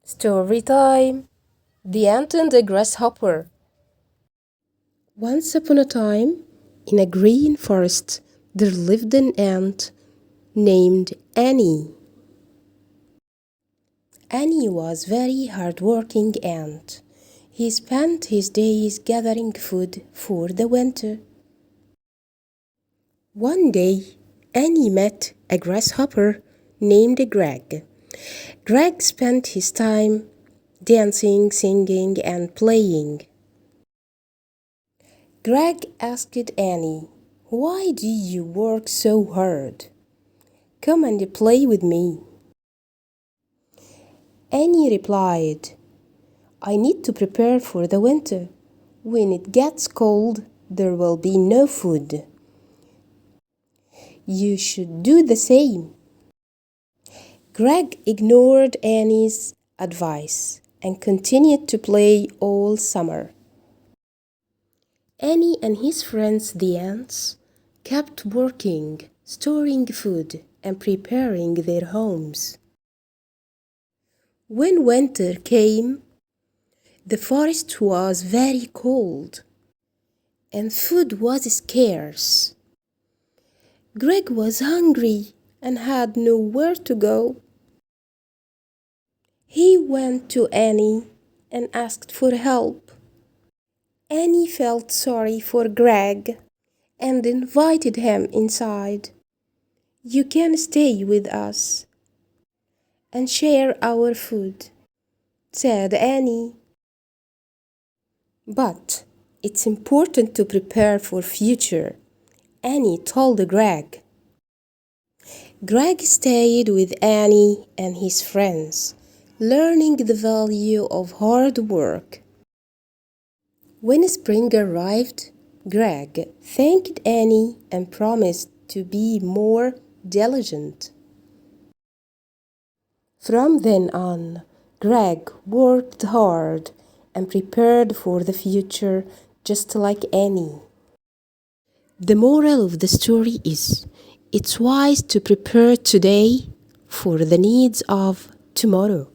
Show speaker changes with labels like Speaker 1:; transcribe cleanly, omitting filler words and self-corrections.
Speaker 1: Story time. The Ant and the Grasshopper. Once upon a time, in a green forest, there lived an ant named Annie. Annie was a very hard-working ant. He spent his days gathering food for the winter. One day, Annie met a grasshopper named Greg. Greg spent his time dancing, singing, and playing. Greg asked Annie, "Why do you work so hard? Come and play with me." Annie replied, "I need to prepare for the winter. When it gets cold, there will be no food. You should do the same." Greg ignored Annie's advice and continued to play all summer. Annie and his friends, the ants, kept working, storing food, and preparing their homes. When winter came, the forest was very cold, and food was scarce. Greg was hungry and had nowhere to go. He went to Annie and asked for help. Annie felt sorry for Greg and invited him inside. "You can stay with us and share our food," said Annie. "But it's important to prepare for future," Annie told Greg. Greg stayed with Annie and his friends, learning the value of hard work. When spring arrived, Greg thanked Annie and promised to be more diligent. From then on, Greg worked hard and prepared for the future just like Annie. The moral of the story is, it's wise to prepare today for the needs of tomorrow.